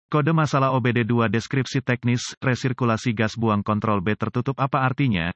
Kode masalah OBD2 deskripsi teknis, resirkulasi gas buang kontrol B tertutup apa artinya?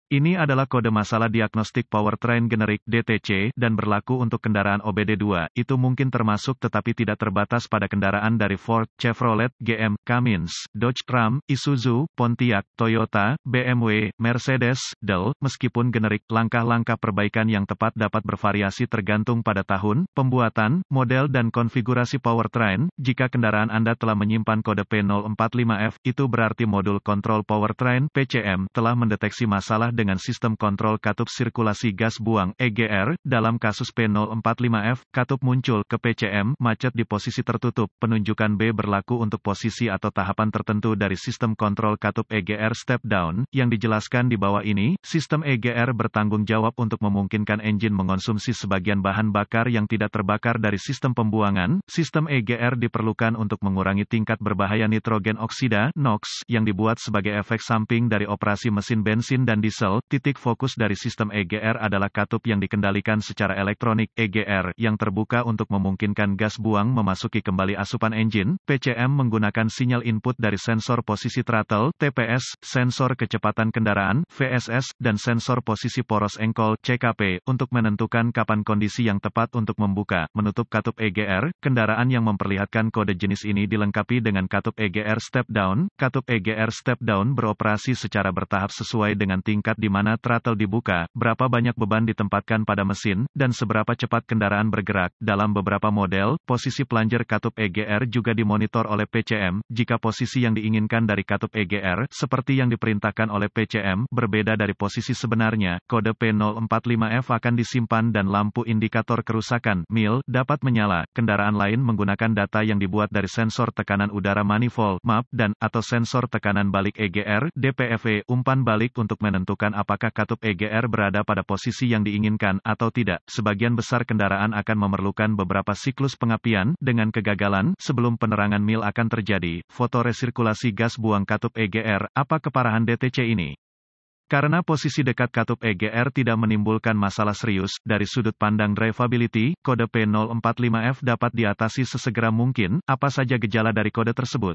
Ini adalah kode masalah diagnostik powertrain generik (DTC) dan berlaku untuk kendaraan OBD2. Itu mungkin termasuk tetapi tidak terbatas pada kendaraan dari Ford, Chevrolet, GM, Cummins, Dodge, Ram, Isuzu, Pontiac, Toyota, BMW, Mercedes, Dell. Meskipun generik, langkah-langkah perbaikan yang tepat dapat bervariasi tergantung pada tahun, pembuatan, model dan konfigurasi powertrain. Jika kendaraan Anda telah menyimpan kode P045F, itu berarti modul kontrol powertrain (PCM) telah mendeteksi masalah dengan sistem kontrol katup sirkulasi gas buang (EGR). Dalam kasus P045F, katup muncul ke PCM, macet di posisi tertutup. Penunjukan B berlaku untuk posisi atau tahapan tertentu dari sistem kontrol katup EGR step down, yang dijelaskan di bawah ini. Sistem EGR bertanggung jawab untuk memungkinkan engine mengonsumsi sebagian bahan bakar yang tidak terbakar dari sistem pembuangan. Sistem EGR diperlukan untuk mengurangi tingkat berbahaya nitrogen oksida (NOx) yang dibuat sebagai efek samping dari operasi mesin bensin dan diesel. Titik fokus dari sistem EGR adalah katup yang dikendalikan secara elektronik (EGR) yang terbuka untuk memungkinkan gas buang memasuki kembali asupan engine. PCM menggunakan sinyal input dari sensor posisi throttle (TPS), sensor kecepatan kendaraan (VSS), dan sensor posisi poros engkol (CKP) untuk menentukan kapan kondisi yang tepat untuk membuka, menutup katup EGR. Kendaraan yang memperlihatkan kode jenis ini dilengkapi dengan katup EGR step down. Katup EGR step down beroperasi secara bertahap sesuai dengan tingkat di mana throttle dibuka, berapa banyak beban ditempatkan pada mesin, dan seberapa cepat kendaraan bergerak. Dalam beberapa model, posisi plunger katup EGR juga dimonitor oleh PCM. Jika posisi yang diinginkan dari katup EGR, seperti yang diperintahkan oleh PCM, berbeda dari posisi sebenarnya, kode P045F akan disimpan dan lampu indikator kerusakan (MIL) dapat menyala. Kendaraan lain menggunakan data yang dibuat dari sensor tekanan udara manifold (MAP) dan atau sensor tekanan balik EGR (DPFE) umpan balik untuk menentukan apakah katup EGR berada pada posisi yang diinginkan atau tidak. Sebagian besar kendaraan akan memerlukan beberapa siklus pengapian. Dengan kegagalan, sebelum penerangan MIL akan terjadi, foto resirkulasi gas buang katup EGR. Apa keparahan DTC ini? Karena posisi dekat katup EGR tidak menimbulkan masalah serius, dari sudut pandang drivability, kode P045F dapat diatasi sesegera mungkin. Apa saja gejala dari kode tersebut?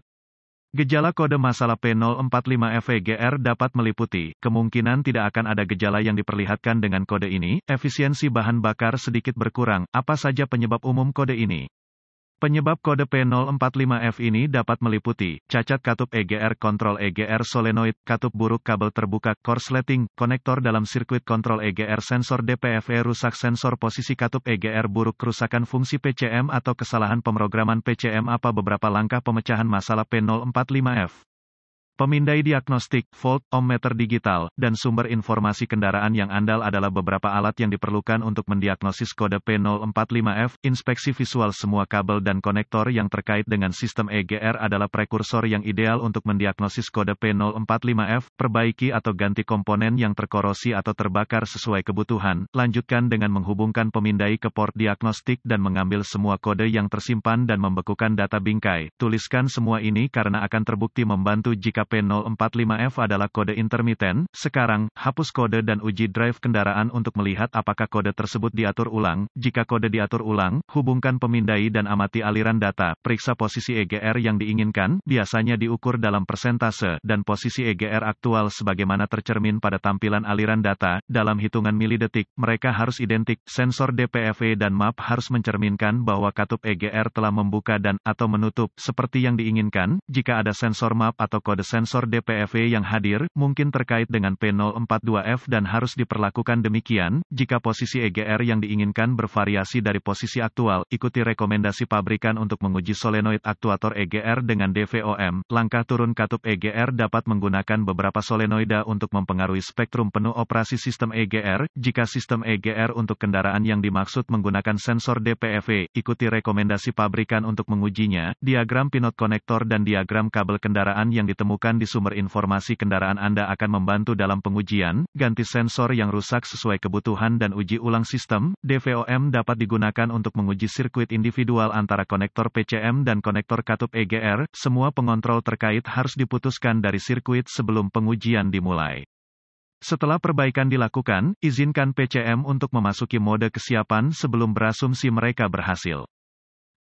Gejala kode masalah P045F EGR dapat meliputi, kemungkinan tidak akan ada gejala yang diperlihatkan dengan kode ini, efisiensi bahan bakar sedikit berkurang. Apa saja penyebab umum kode ini? Penyebab kode P045F ini dapat meliputi, cacat katup EGR kontrol EGR solenoid, katup buruk kabel terbuka, korsleting, konektor dalam sirkuit kontrol EGR sensor DPFE rusak sensor posisi katup EGR buruk kerusakan fungsi PCM atau kesalahan pemrograman PCM. Apa beberapa langkah pemecahan masalah P045F? Pemindai diagnostik, volt, ohmmeter digital, dan sumber informasi kendaraan yang andal adalah beberapa alat yang diperlukan untuk mendiagnosis kode P045F. Inspeksi visual semua kabel dan konektor yang terkait dengan sistem EGR adalah prekursor yang ideal untuk mendiagnosis kode P045F. Perbaiki atau ganti komponen yang terkorosi atau terbakar sesuai kebutuhan. Lanjutkan dengan menghubungkan pemindai ke port diagnostik dan mengambil semua kode yang tersimpan dan membekukan data bingkai. Tuliskan semua ini karena akan terbukti membantu jika P045F adalah kode intermiten. Sekarang, hapus kode dan uji drive kendaraan untuk melihat apakah kode tersebut diatur ulang. Jika kode diatur ulang, hubungkan pemindai dan amati aliran data. Periksa posisi EGR yang diinginkan, biasanya diukur dalam persentase, dan posisi EGR aktual sebagaimana tercermin pada tampilan aliran data. Dalam hitungan milidetik, mereka harus identik. Sensor DPFE dan MAP harus mencerminkan bahwa katup EGR telah membuka dan atau menutup seperti yang diinginkan. Jika ada sensor MAP atau kode sensor DPFE yang hadir, mungkin terkait dengan P042F dan harus diperlakukan demikian. Jika posisi EGR yang diinginkan bervariasi dari posisi aktual, ikuti rekomendasi pabrikan untuk menguji solenoid aktuator EGR dengan DVOM. Langkah turun katup EGR dapat menggunakan beberapa solenoida untuk mempengaruhi spektrum penuh operasi sistem EGR. Jika sistem EGR untuk kendaraan yang dimaksud menggunakan sensor DPFE, ikuti rekomendasi pabrikan untuk mengujinya. Diagram pinot konektor dan diagram kabel kendaraan yang ditemukan di sumber informasi kendaraan Anda akan membantu dalam pengujian. Ganti sensor yang rusak sesuai kebutuhan dan uji ulang sistem. DVOM dapat digunakan untuk menguji sirkuit individual antara konektor PCM dan konektor katup EGR. Semua pengontrol terkait harus diputuskan dari sirkuit sebelum pengujian dimulai. Setelah perbaikan dilakukan, izinkan PCM untuk memasuki mode kesiapan sebelum berasumsi mereka berhasil.